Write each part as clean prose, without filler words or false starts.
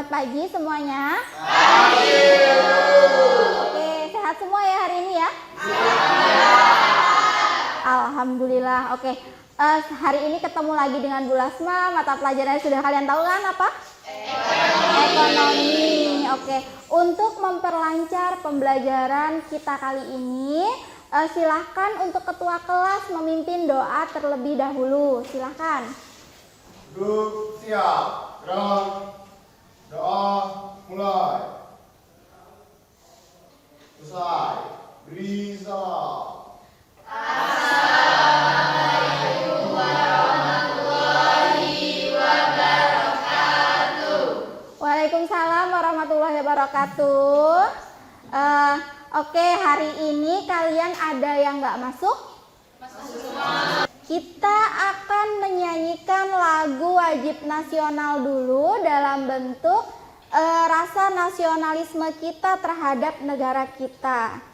Selamat pagi semuanya. Oke, sehat semua ya hari ini ya? Alhamdulillah. Oke, hari ini ketemu lagi dengan Bu Lasma. Mata pelajarannya sudah kalian tahu kan apa? Ekonomi. Oke, untuk memperlancar pembelajaran kita kali ini, silahkan untuk ketua kelas memimpin doa terlebih dahulu. Silahkan. Duduk siap, gerak, doa mulai. Selesai, beri salam. Assalamualaikum warahmatullahi wabarakatuh. Waalaikumsalam warahmatullahi wabarakatuh. Oke, hari ini kalian ada yang nggak masuk? Kita akan menyanyikan lagu wajib nasional dulu dalam bentuk rasa nasionalisme kita terhadap negara kita.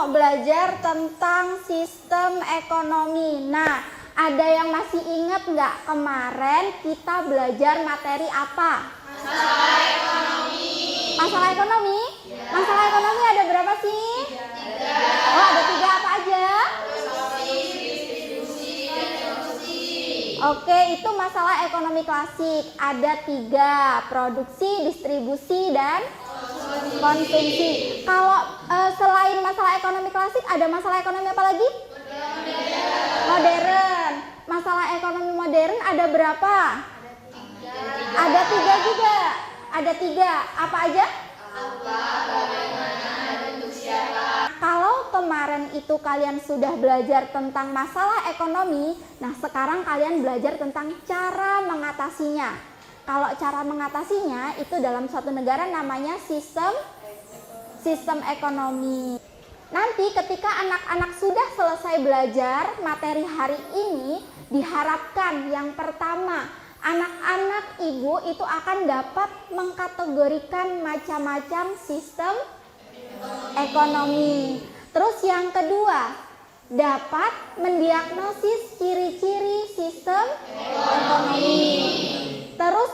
Belajar tentang sistem ekonomi. Nah, ada yang masih ingat nggak kemarin kita belajar materi apa? Masalah ekonomi. Masalah ekonomi? Ya. Masalah ekonomi ada berapa sih? 3. Oh, ada 3 apa aja? Produksi, distribusi, dan konsumsi. Oke, itu masalah ekonomi klasik. Ada 3, produksi, distribusi, dan konsumsi. Kalau selain masalah ekonomi klasik, ada masalah ekonomi apa lagi? Modern. Masalah ekonomi modern ada berapa? Ada 3 juga. Ada 3. Apa aja? Apa, bagaimana, dan untuk siapa? Kalau kemarin itu kalian sudah belajar tentang masalah ekonomi, nah sekarang kalian belajar tentang cara mengatasinya. Kalau cara mengatasinya itu dalam suatu negara namanya sistem ekonomi. Nanti ketika anak-anak sudah selesai belajar materi hari ini, diharapkan yang pertama, anak-anak ibu itu akan dapat mengkategorikan macam-macam sistem ekonomi. Terus yang kedua, dapat mendiagnosis ciri-ciri sistem ekonomi. Terus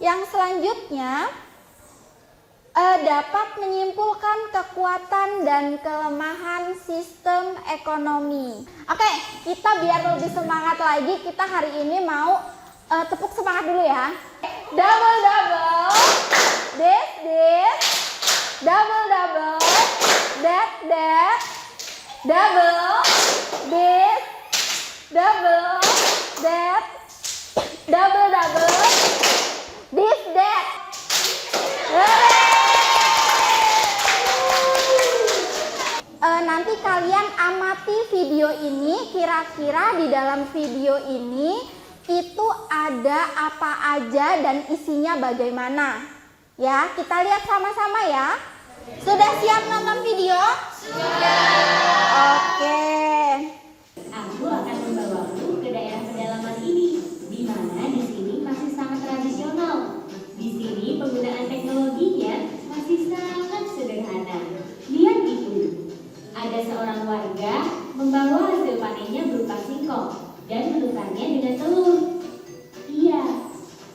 yang selanjutnya dapat menyimpulkan kekuatan dan kelemahan sistem ekonomi. Oke, kita biar lebih semangat lagi, kita hari ini mau tepuk semangat dulu ya. Double, this, double, that, double, this, double, that, double, this, that. Nanti kalian amati video ini, kira-kira di dalam video ini itu ada apa aja dan isinya bagaimana. Ya, kita lihat sama-sama ya. Sudah siap nonton video? Sudah. Oke. Aku akan membawamu ke daerah pedalaman ini, di mana di sini masih sangat tradisional. Di sini penggunaan teknologinya masih sangat sederhana. Lihat itu, ada seorang warga membawa hasil panennya berupa singkong dan menukarnya dengan telur. Iya,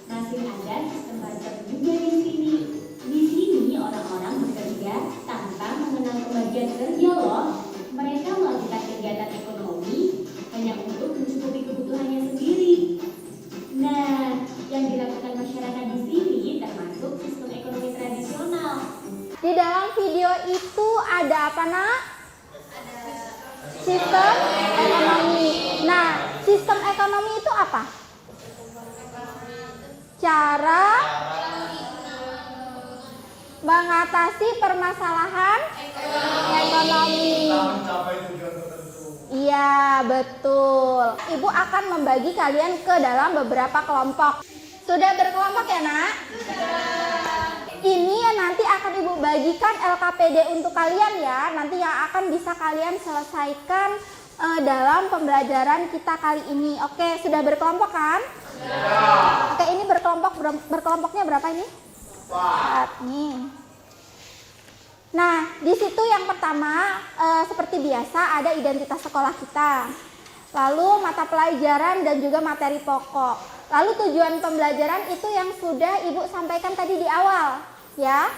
masih ada sistem barter juga di sini. Di sini orang-orang bekerja tanpa mengenal pembagian kerja loh. Mereka melakukan kegiatan ekonomi hanya untuk mencukupi kebutuhannya sendiri. Nah, yang dilakukan masyarakat di sini termasuk sistem ekonomi tradisional. Di dalam video itu ada apa, Nak? Sistem ekonomi. Nah, sistem ekonomi itu apa? Cara mengatasi permasalahan ekonomi. Iya, betul. Ibu akan membagi kalian ke dalam beberapa kelompok. Sudah berkelompok ya, Nak? Ini yang nanti akan Ibu bagikan LKPD untuk kalian ya. Nanti yang akan bisa kalian selesaikan dalam pembelajaran kita kali ini. Oke, sudah berkelompok kan? Oke, ini berkelompoknya berapa ini? 4 nih. Nah, di situ yang pertama seperti biasa ada identitas sekolah kita. Lalu mata pelajaran dan juga materi pokok. Lalu tujuan pembelajaran itu yang sudah Ibu sampaikan tadi di awal, ya.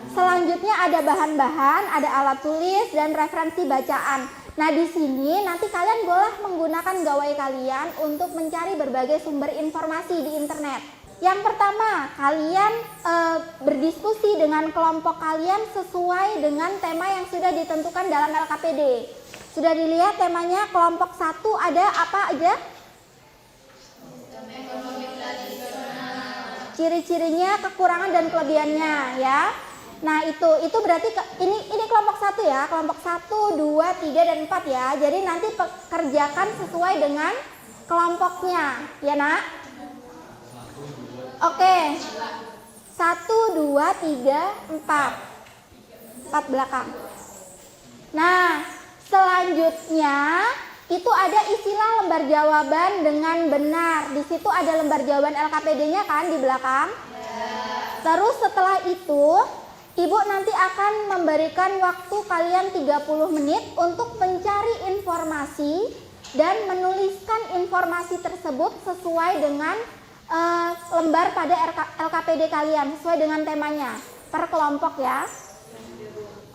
Selanjutnya ada bahan-bahan, ada alat tulis dan referensi bacaan. Nah, di sini nanti kalian boleh menggunakan gawai kalian untuk mencari berbagai sumber informasi di internet. Yang pertama, kalian berdiskusi dengan kelompok kalian sesuai dengan tema yang sudah ditentukan dalam LKPD. Sudah dilihat temanya kelompok 1 ada apa aja? Ciri-cirinya, kekurangan dan kelebihannya, ya. Nah, itu berarti ini kelompok 1 ya, kelompok 1, 2, 3 dan 4 ya. Jadi nanti kerjakan sesuai dengan kelompoknya, ya Nak? Oke. 1, 2, 3, 4. 4 belakang. Nah, selanjutnya itu ada istilah lembar jawaban dengan benar. Di situ ada lembar jawaban LKPD-nya kan di belakang. Terus setelah itu Ibu nanti akan memberikan waktu kalian 30 menit untuk mencari informasi dan menuliskan informasi tersebut sesuai dengan lembar pada LKPD kalian, sesuai dengan temanya per kelompok ya.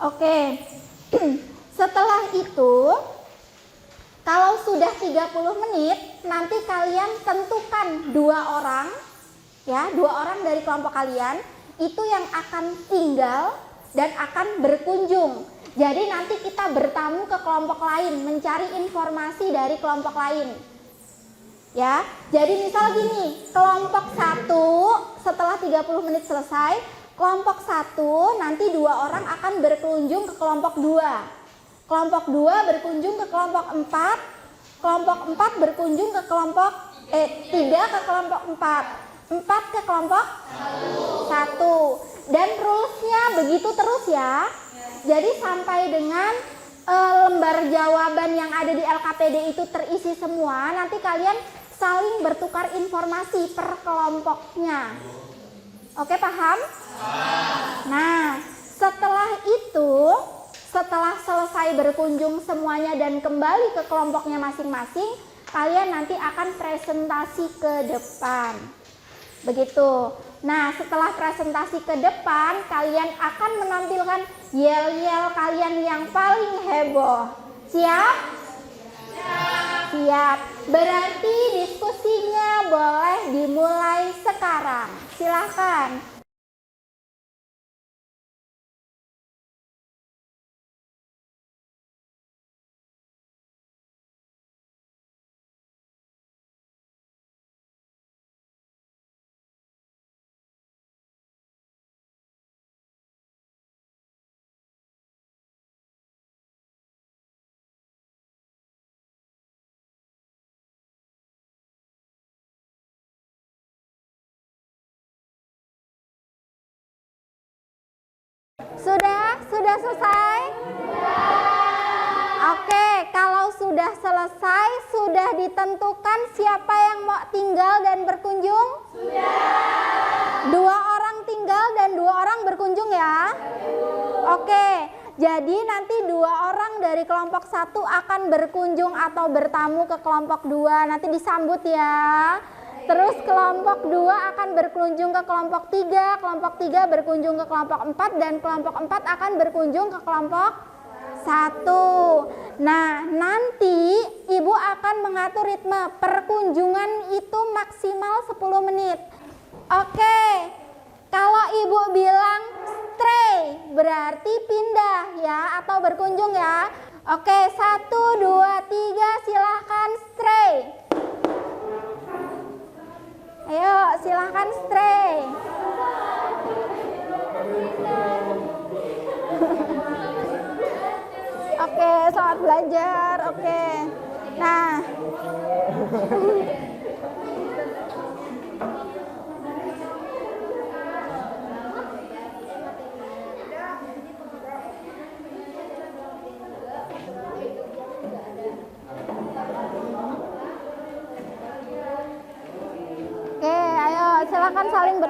Oke. Setelah itu kalau sudah 30 menit nanti kalian tentukan 2 orang ya, 2 orang dari kelompok kalian itu yang akan tinggal dan akan berkunjung. Jadi nanti kita bertamu ke kelompok lain, mencari informasi dari kelompok lain. Ya, jadi misal gini, kelompok 1 setelah 30 menit selesai, kelompok 1 nanti 2 orang akan berkunjung ke kelompok 2. Kelompok 2 berkunjung ke kelompok 4, kelompok 4 berkunjung ke kelompok 3 ke kelompok 4. 4 ke kelompok 1. Dan rulesnya begitu terus ya. Jadi sampai dengan lembar jawaban yang ada di LKPD itu terisi semua, nanti kalian saling bertukar informasi per kelompoknya. Oke, paham? Nah, setelah itu, setelah selesai berkunjung semuanya dan kembali ke kelompoknya masing-masing, kalian nanti akan presentasi ke depan. Begitu. Nah, setelah presentasi ke depan, kalian akan menampilkan yel-yel kalian yang paling heboh. Siap? Siap. Berarti diskusinya boleh dimulai sekarang. Silakan. Sudah selesai? Oke, kalau sudah selesai, sudah ditentukan siapa yang mau tinggal dan berkunjung? Sudah. 2 orang tinggal dan 2 orang berkunjung ya? Oke, jadi nanti 2 orang dari kelompok 1 akan berkunjung atau bertamu ke kelompok 2, nanti disambut ya. Terus kelompok 2 akan berkunjung ke kelompok 3 berkunjung ke kelompok 4, dan kelompok 4 akan berkunjung ke kelompok 1. Nah, nanti Ibu akan mengatur ritme perkunjungan itu maksimal 10 menit. Oke, kalau Ibu bilang stray berarti pindah ya atau berkunjung ya. Oke, 1, 2, 3 silahkan stray. Ayo, silahkan stray. Oke, selamat belajar. Oke. Nah.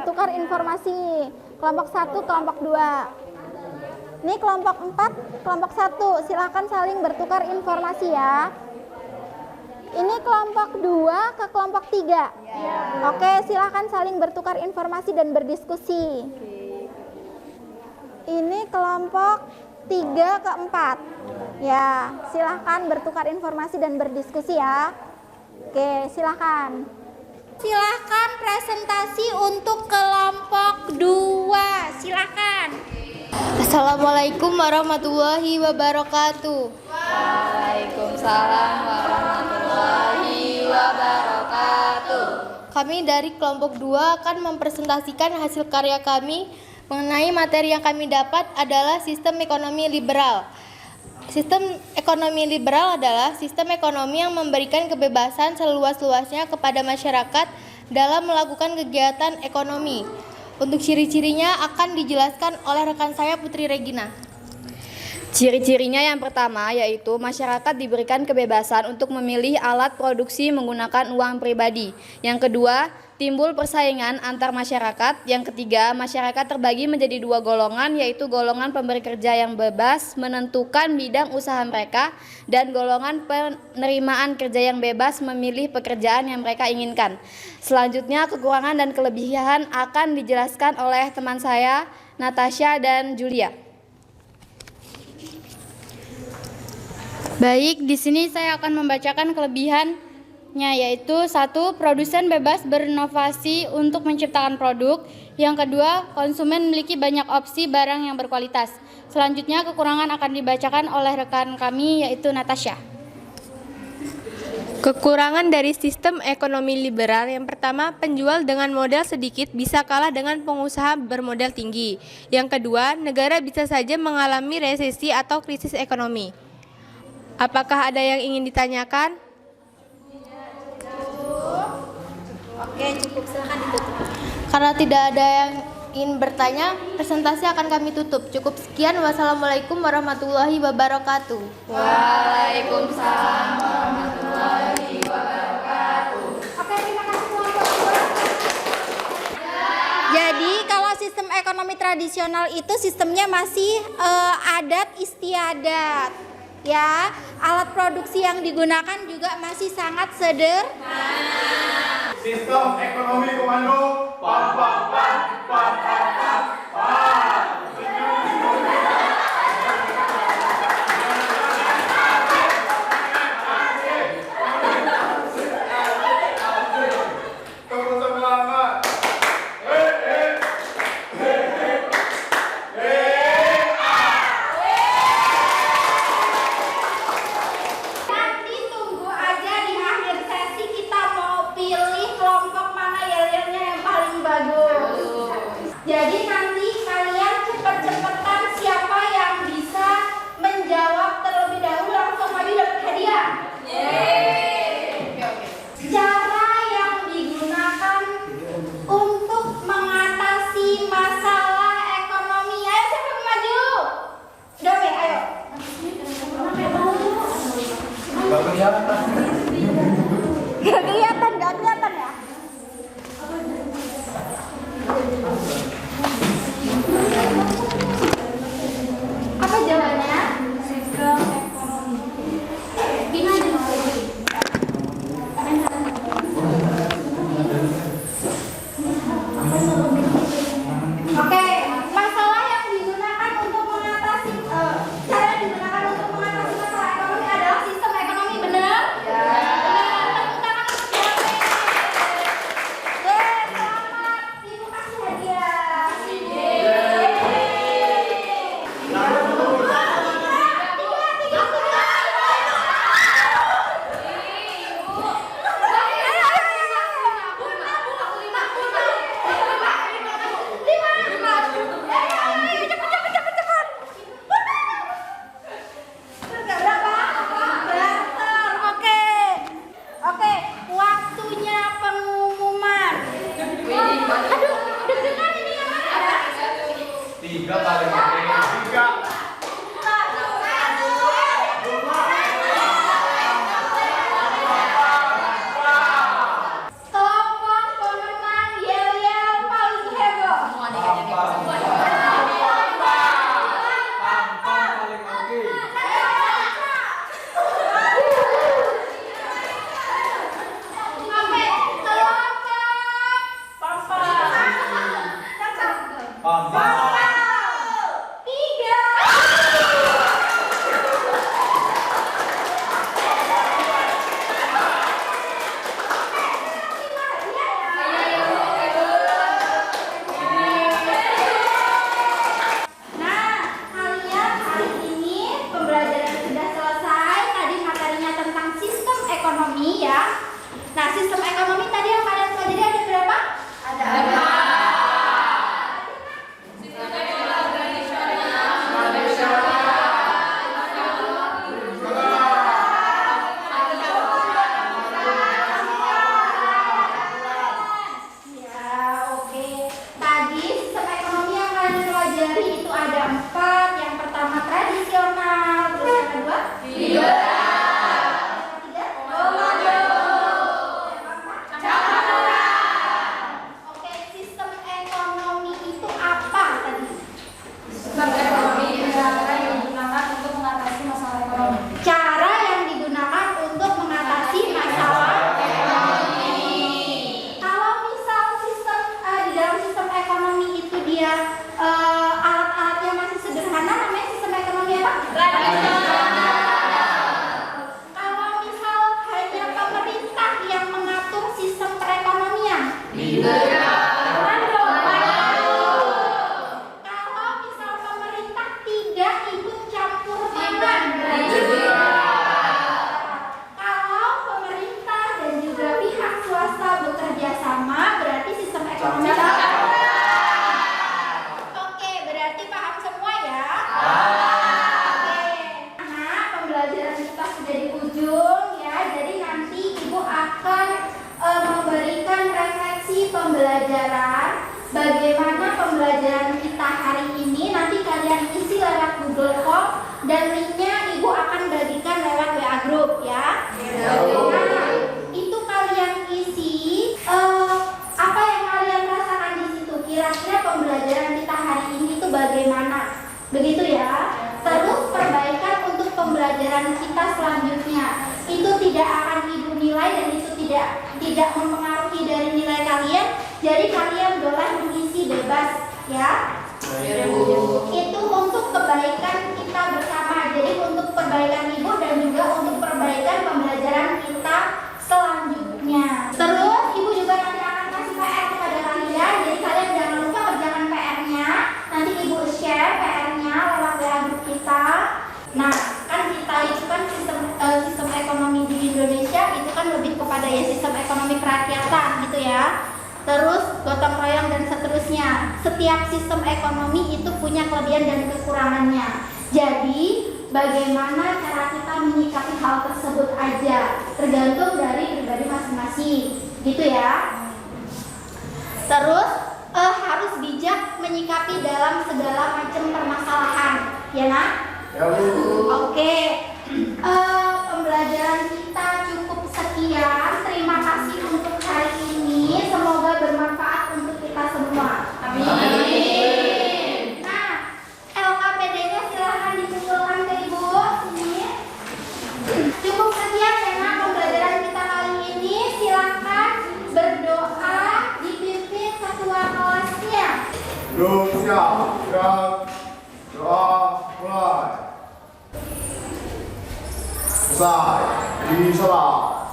bertukar informasi. Kelompok 1, kelompok 2. Ini kelompok 4, kelompok 1. Silakan saling bertukar informasi ya. Ini kelompok 2 ke kelompok 3. Oke, silakan saling bertukar informasi dan berdiskusi. Ini kelompok 3 ke 4. Ya, silakan bertukar informasi dan berdiskusi ya. Oke, silakan. Silakan presentasi untuk kelompok 2. Silakan. Assalamualaikum warahmatullahi wabarakatuh. Waalaikumsalam warahmatullahi wabarakatuh. Kami dari kelompok 2 akan mempresentasikan hasil karya kami mengenai materi yang kami dapat adalah sistem ekonomi liberal. Sistem ekonomi liberal adalah sistem ekonomi yang memberikan kebebasan seluas-luasnya kepada masyarakat dalam melakukan kegiatan ekonomi. Untuk ciri-cirinya akan dijelaskan oleh rekan saya Putri Regina. Ciri-cirinya yang pertama yaitu masyarakat diberikan kebebasan untuk memilih alat produksi menggunakan uang pribadi. Yang kedua, timbul persaingan antar masyarakat. Yang ketiga, masyarakat terbagi menjadi 2 golongan, yaitu golongan pemberi kerja yang bebas menentukan bidang usaha mereka dan golongan penerimaan kerja yang bebas memilih pekerjaan yang mereka inginkan. Selanjutnya, kekurangan dan kelebihan akan dijelaskan oleh teman saya, Natasha dan Julia. Baik, di sini saya akan membacakan kelebihannya, yaitu 1. Produsen bebas berinovasi untuk menciptakan produk. Yang kedua, konsumen memiliki banyak opsi barang yang berkualitas. Selanjutnya, kekurangan akan dibacakan oleh rekan kami, yaitu Natasha. Kekurangan dari sistem ekonomi liberal yang pertama, penjual dengan modal sedikit bisa kalah dengan pengusaha bermodal tinggi. Yang kedua, negara bisa saja mengalami resesi atau krisis ekonomi. Apakah ada yang ingin ditanyakan? Oke, cukup. Silakan ditutup. Karena tidak ada yang ingin bertanya, presentasi akan kami tutup. Cukup sekian. Wassalamualaikum warahmatullahi wabarakatuh. Waalaikumsalam warahmatullahi wabarakatuh. Oke, terima kasih kelompok 2. Jadi kalau sistem ekonomi tradisional itu sistemnya masih adat istiadat. Ya, alat produksi yang digunakan juga masih sangat sederhana. Sistem ekonomi komando. Pam pam pam pam pam pam pam. Tepuk semangat. Nanti tunggu aja di akhir sesi kita mau pilih kelompok mana yel-yelnya yang paling bagus. Jadi nanti kalian cepet-cepetan siapa yang bisa menjawab terlebih dahulu langsung maju dapat hadiah. Cara yang digunakan untuk mengatasi masalah ekonomi. Ayo siapa yang maju? Dewi, ayo. Gak kelihatan ya? Apa jawabannya? Sistem ekonomi. Oke, masalah yang digunakan untuk mengatasi cara yang digunakan untuk mengatasi masalah ekonomi adalah sistem ekonomi, benar? Ya. sudah di ujung ya. Jadi nanti Ibu akan memberikan refleksi pembelajaran. Bagaimana pembelajaran kita hari ini, nanti kalian isi lewat Google Form dan linknya Ibu akan bagikan lewat WA Group ya. Nah, itu kalian isi apa yang kalian rasakan di situ. Kira-kira pembelajaran kita hari ini itu bagaimana? Begitu ya. Terus perbaikan untuk pembelajaran kita selanjutnya. Itu tidak akan Ibu nilai dan itu tidak mempengaruhi dari nilai kalian. Jadi kalian boleh mengisi bebas ya. Itu untuk kebaikan kita bersama. Jadi untuk perbaikan Ibu dan juga untuk perbaikan pembelajaran kita selanjutnya. Terus Ibu juga nanti akan kasih PR kepada kalian. Jadi kalian jangan lupa kerjakan PR-nya. Nanti Ibu share PR-nya lewat WA grup kita. Nah, kan kita itu kan sistem ekonomi di Indonesia itu kan lebih kepada ya sistem ekonomi kerakyatan gitu ya. Terus gotong royong dan seterusnya. Setiap sistem ekonomi itu punya kelebihan dan kekurangannya. Jadi bagaimana cara kita menyikapi hal tersebut aja, tergantung dari pribadi masing-masing, gitu ya. Terus harus bijak menyikapi dalam segala macam permasalahan, ya nak? Ya Bu. Oke. Pembelajaran kita cukup sekian. Terima kasih untuk hari ini. Semoga bermanfaat untuk kita semua. Amin. Nah, LKPD-nya silahkan dikumpulkan ke Ibu. Sini. Cukup sekian ya nak pembelajaran kita kali ini. Silahkan berdoa dipimpin ketua kelasnya. Belum siap. Gerak. Doa mulai. Selesai. Di sholat.